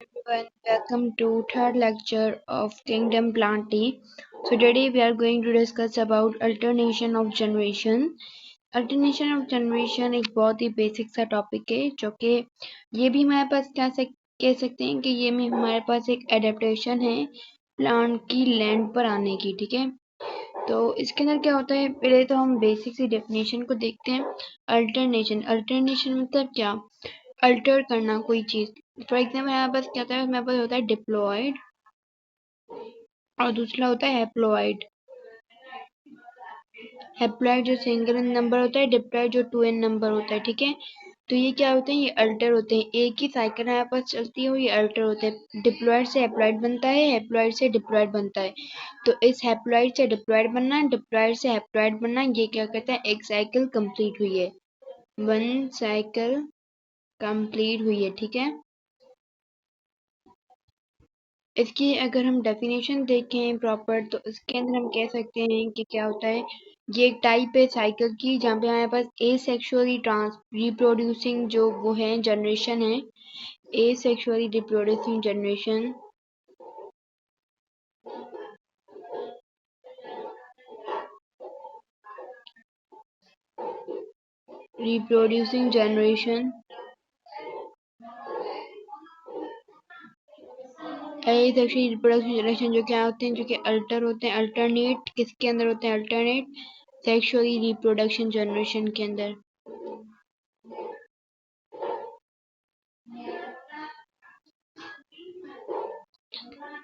Everyone, welcome to third lecture of Kingdom Planty. So today we are going to discuss about alternation of generation. Alternation of generation एक बहुत ही basic सा topic है जो कि ये भी हमारे पास कह सकते हैं कि ये में हमारे पास एक एडेप्टेशन है प्लांट की लैंड पर आने की। ठीक है, तो इसके अंदर क्या होता है, पहले तो हम बेसिक सी डेफिनेशन को देखते हैं। अल्टरनेशन अल्टरनेशन मतलब क्या? अल्टर करना कोई चीज। फॉर एग्जाम्पल हमारे पास क्या होता है, हमारे पास होता है डिप्लॉयड और दूसरा होता है हैप्लॉयड। हैप्लॉयड जो सिंगल नंबर होता है, डिप्लॉयड जो 2n नंबर होता है। ठीक है, तो ये क्या होते हैं, ये अल्टर होते हैं। एक ही साइकिल हमारे पास चलती है और ये अल्टर होते हैं। डिप्लॉयड से हैप्लॉयड बनता है, हैप्लॉयड से डिप्लॉयड बनता है। तो इस हैप्लॉयड से डिप्लॉयड बनना, डिप्लॉयड से हैप्लॉयड बनना, ये क्या कहता है, एक साइकिल कंप्लीट हुई है, वन साइकिल कंप्लीट हुई है। ठीक है, इसकी अगर हम डेफिनेशन देखें प्रॉपर तो इसके अंदर हम कह सकते हैं कि क्या होता है, ये एक टाइप है साइकिल की जहाँ पे हमारे पास एसेक्सुअली ट्रांस रिप्रोड्यूसिंग जो वो है जनरेशन है, asexually reproducing generation, reproducing generation, asexually reproductive generation जो क्या होते हैं, जो कि अल्टर होते हैं। अल्टरनेट किसके अंदर होते हैं, अल्टरनेट सेक्सुअली रिप्रोडक्शन जनरेशन के अंदर।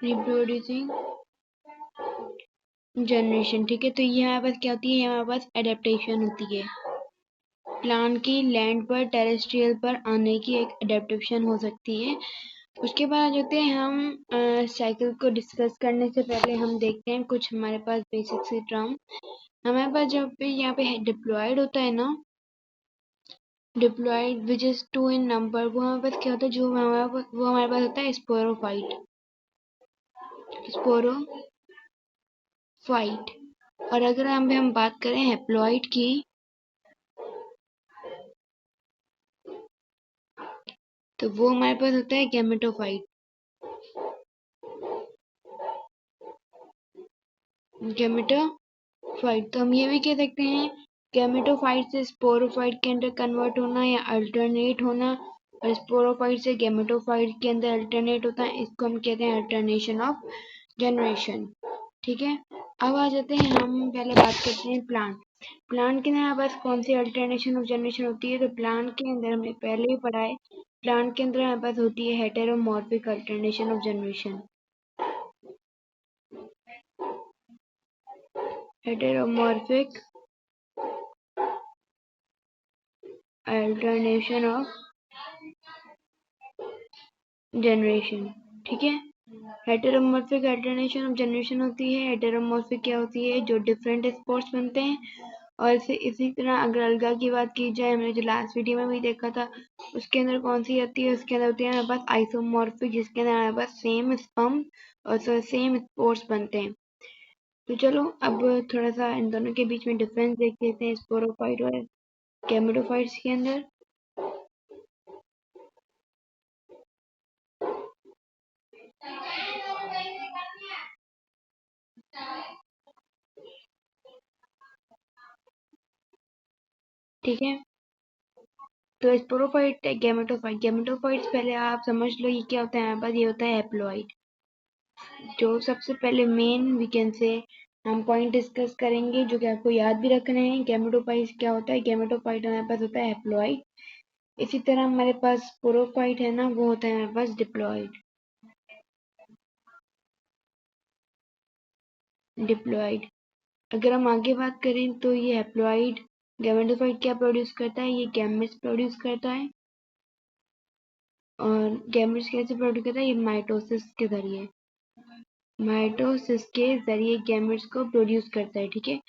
रिप्रोड्यूसिंग जनरेशन, ठीक है, तो ये हमारे पास क्या होती है, ये हमारे पास एडेप्टेशन होती है। प्लांट की लैंड पर टेरेस्ट्रियल पर आने की एक एडेप्टेशन हो सकती है। उसके बाद होते हैं हम साइकिल को डिस्कस करने से पहले हम देखते हैं कुछ हमारे पास बेसिक सी टर्म। हमारे पास जब पे यहाँ पे डिप्लॉयड होता है ना, diploid which is 2 in number, वो हमारे पास क्या होता है, वो हमारे पास होता है स्पोरोफाइट। स्पोरोफाइट। और अगर हम बात करें हैप्लॉइड की, तो वो हमारे पास होता है गैमेटोफाइट। गैमेटोफाइट, तो हम ये भी कह सकते हैं गैमेटोफाइट से स्पोरोफाइट के अंदर कन्वर्ट होना या अल्टरनेट होना, और स्पोरोफाइट से गैमेटोफाइट के अंदर अल्टरनेट होता है, इसको हम कहते हैं अल्टरनेशन ऑफ जनरेशन। ठीक है, अब आ जाते हैं, हम पहले बात करते हैं प्लांट। प्लांट के अंदर हमारे पास कौन सी अल्टरनेशन ऑफ जनरेशन होती है, तो प्लांट के अंदर हमने पहले ही पढ़ा है, प्लांट के अंदर हमारे पास होती है heteromorphic alternation of generation. Heteromorphic alternation of generation. ठीक है, हेटेरोमॉर्फिक अल्टरनेशन ऑफ जनरेशन होती है। हेटेरोमॉर्फिक क्या होती है, जो डिफरेंट स्पोर्ट्स बनते हैं। और इसी तरह अगर अलगा की बात की जाए, हमने जो लास्ट वीडियो में भी देखा था, उसके अंदर कौन सी आती है, उसके अंदर होती है हमारे पास आइसोमॉर्फिक, जिसके अंदर हमारे पास सेम स्पर्म और सेम स्पोर्ट्स बनते हैं। तो चलो अब थोड़ा सा इन दोनों के बीच में डिफरेंस देख लेते हैं, स्पोरोफाइट और गैमेटोफाइट्स के अंदर। ठीक है, तो स्पोरोफाइट गैमेटोफाइट, गैमेटोफाइट्स पहले आप समझ लो ये क्या होता है, हमारे पास ये होता है हैप्लॉइड। जो सबसे पहले मेन वी कैन से हम पॉइंट डिस्कस करेंगे जो कि आपको याद भी रखना है, गैमेटोफाइट क्या होता है। गैमेटोफाइट हमारे पास होता है हैप्लॉइड। इसी तरह हमारे पास स्पोरोफाइट है ना, वो होता है हमारे पास डिप्लॉइड। डिप्लॉइड, अगर हम आगे बात करें तो ये हैप्लॉइड गैमेटोफाइट क्या प्रोड्यूस करता है, ये गैमेट्स प्रोड्यूस करता है। और गैमेट्स कैसे प्रोड्यूस करता है, ये माइटोसिस के जरिए, माइटोसिस के जरिए गैमेट्स को प्रोड्यूस करता है। ठीक है,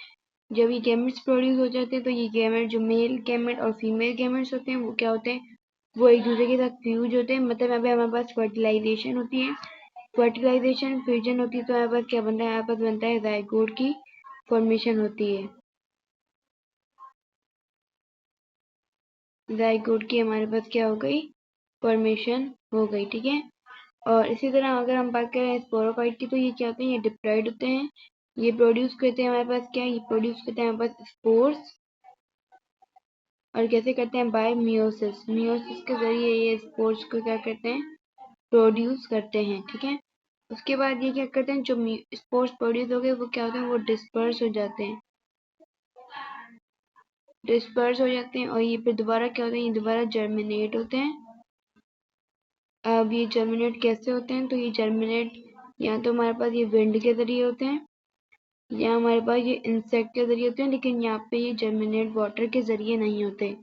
जब ये गैमेट्स प्रोड्यूस हो जाते हैं तो ये गैमेट जो मेल गैमेट और फीमेल गैमेट्स होते हैं वो क्या होते हैं, वो एक दूसरे के साथ फ्यूज होते हैं। मतलब यहाँ पे हमारे पास फर्टिलाइजेशन होती है, फर्टिलाइजेशन फ्यूजन होती है, तो हमारे पास क्या बनता है, हमारे पास बनता है जाइगोट की फॉर्मेशन होती है। जाइगोट की हमारे पास क्या हो गई, फॉर्मेशन हो गई। ठीक है, और इसी तरह अगर हम बात करें स्पोरोफाइट की, तो ये क्या होते हैं, ये डिप्लॉयड होते हैं। ये प्रोड्यूस करते हैं हमारे पास क्या, ये प्रोड्यूस करते हैं हमारे पास स्पोर्स। और कैसे करते हैं, बाय मियोसिस। मियोसिस के जरिए ये स्पोर्स को क्या करते हैं, प्रोड्यूस करते हैं। ठीक है, उसके बाद ये क्या करते हैं, जो स्पोर्स प्रोड्यूस हो गए वो क्या होते हैं, वो डिस्पर्स हो जाते हैं। डिस्पर्स हो जाते हैं और ये फिर दोबारा क्या होते हैं, ये दोबारा जर्मिनेट होते हैं। अब ये जर्मिनेट कैसे होते हैं, तो ये जर्मिनेट या तो हमारे पास ये विंड के जरिए होते हैं, या हमारे पास ये इंसेक्ट के जरिए होते हैं, लेकिन यहाँ पे ये जर्मिनेट वाटर के जरिए नहीं होते।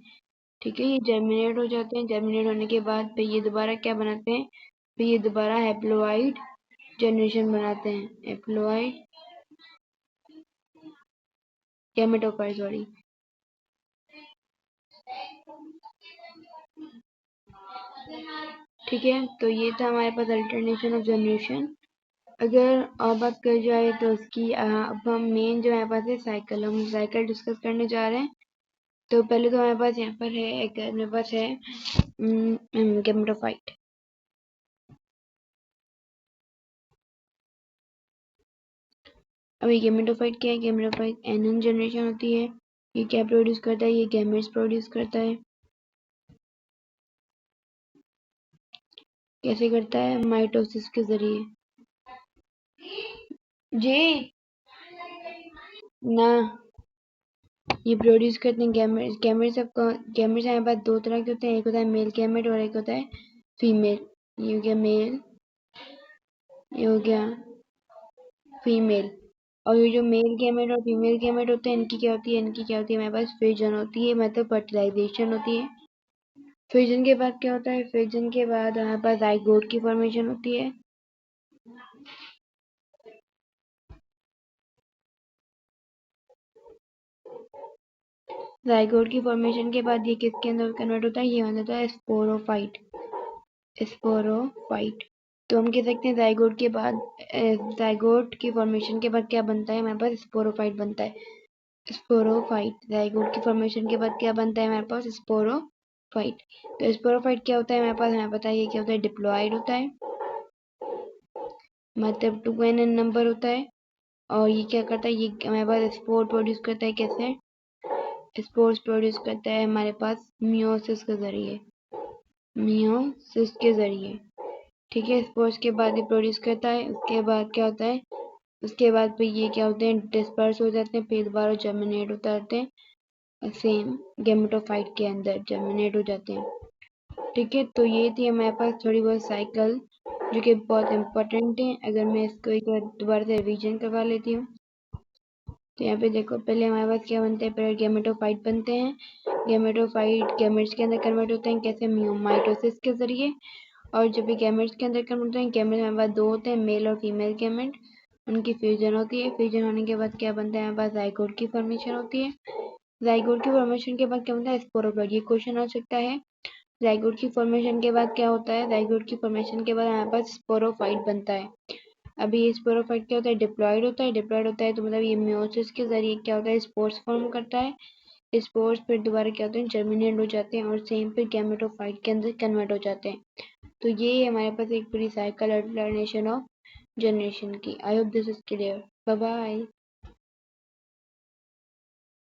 ठीक है, ये जर्मिनेट हो जाते हैं। जर्मिनेट होने के बाद फिर ये दोबारा क्या बनाते हैं, फिर ये दोबारा हैप्लोइड जनरेशन बनाते हैं। Haploid gametophyte, sorry. ठीक है, तो ये था हमारे पास अल्टरनेशन ऑफ जनरेशन। अगर और बात कर जाए तो उसकी अब हम मेन जो हमारे पास है साइकिल, हम साइकिल डिस्कस करने जा रहे हैं। तो पहले तो हमारे पास यहाँ पर है एक, मेरे पास है गैमेटोफाइट। अब ये गैमेटोफाइट क्या है, गैमेटोफाइट एनन जनरेशन होती है। ये क्या प्रोड्यूस करता है, ये गैमेट्स प्रोड्यूस करता है। कैसे करता है, माइटोसिस के जरिए। जी ना, ये प्रोड्यूस करते हैं गैमेट्स। गैमेट्स आपको, गैमेट्स हमारे पास दो तरह के होते हैं, एक होता है मेल गैमेट और एक होता है फीमेल। ये हो गया मेल, ये हो गया फीमेल। और ये जो मेल गैमेट और फीमेल गैमेट होते हैं, इनकी क्या होती है, इनकी क्या होती है, हमारे पास फिजन होती है, मतलब फर्टिलाइजेशन होती है। फिजन के बाद क्या होता है, फिजन के बाद हमारे पास जाइगोट की फॉर्मेशन होती है। जाइगोट की फॉर्मेशन के बाद ये किसके अंदर कन्वर्ट होता है, ये हो जाता है स्पोरोफाइट। स्पोरोफाइट। तो हम कह सकते हैं जाइगोट के बाद, जाइगोट की फॉर्मेशन के बाद क्या बनता है, हमारे पास स्पोरोफाइट बनता है। स्पोरोफाइट, जाइगोट की फॉर्मेशन के बाद क्या बनता है हमारे पास, स्पोरोफाइट। तो स्पोरोफाइट क्या होता है हमारे पास, हमें पता है ये क्या होता है, डिप्लॉयड होता है, मतलब 2n नंबर होता है। और ये क्या करता है, ये हमारे पास स्पोर प्रोड्यूस करता है। कैसे स्पोर्स प्रोड्यूस करता है, हमारे पास मियोसिस के जरिए। मियोसिस के जरिए। ठीक है, स्पोर्स के बाद ये प्रोड्यूस करता है। उसके बाद क्या होता है, उसके बाद फिर ये क्या होते हैं, डिस्पर्स हो जाते हैं, फिर दोबारा जर्मिनेट होते रहते हैं, सेम गैमेटोफाइट के अंदर जर्मिनेट हो जाते हैं। ठीक है, तो ये थी हमारे पास थोड़ी बहुत साइकिल जो कि बहुत इंपॉर्टेंट है। अगर मैं इसको एक बार दोबारा से रिवीजन करवा लेती हूँ, तो यहाँ पे देखो, पहले हमारे पास क्या बनते हैं, पहले गैमेटोफाइट बनते हैं। गैमेटोफाइट गैमेट्स के अंदर कन्वर्ट होते हैं, कैसे, माइटोसिस के जरिए। और जब भी गैमेट्स के अंदर कन्वर्ट होते हैं, गैमेट हमारे पास दो होते हैं, मेल और फीमेल गैमेट। उनकी फ्यूजन होती है। फ्यूजन होने के बाद क्या बनता है, हमारे पास जाइगोट की फॉर्मेशन होती है। जाइगोट की फॉर्मेशन के बाद क्या बनता है, स्पोरोप्लास्ट। ये क्वेश्चन आ सकता है, जाइगोट की फॉर्मेशन के बाद क्या होता है, जाइगोट की फॉर्मेशन के बाद हमारे पास स्पोरोफाइट बनता है। अभी ये स्पोरोफाइट क्या होता है, डिप्लॉयड होता है। डिप्लॉयड होता है तो मतलब ये मियोसिस के जरिए क्या होता है, स्पोर्स फॉर्म करता है। स्पोर्स फिर दोबारा क्या होते हैं, जर्मिनेट हो जाते हैं और सेम फिर गैमेटोफाइट के अंदर कन्वर्ट हो जाते हैं। तो ये हमारे पास एक पूरी साइकिल एक्सप्लेनेशन ऑफ जनरेशन की। I hope this is clear. Bye bye.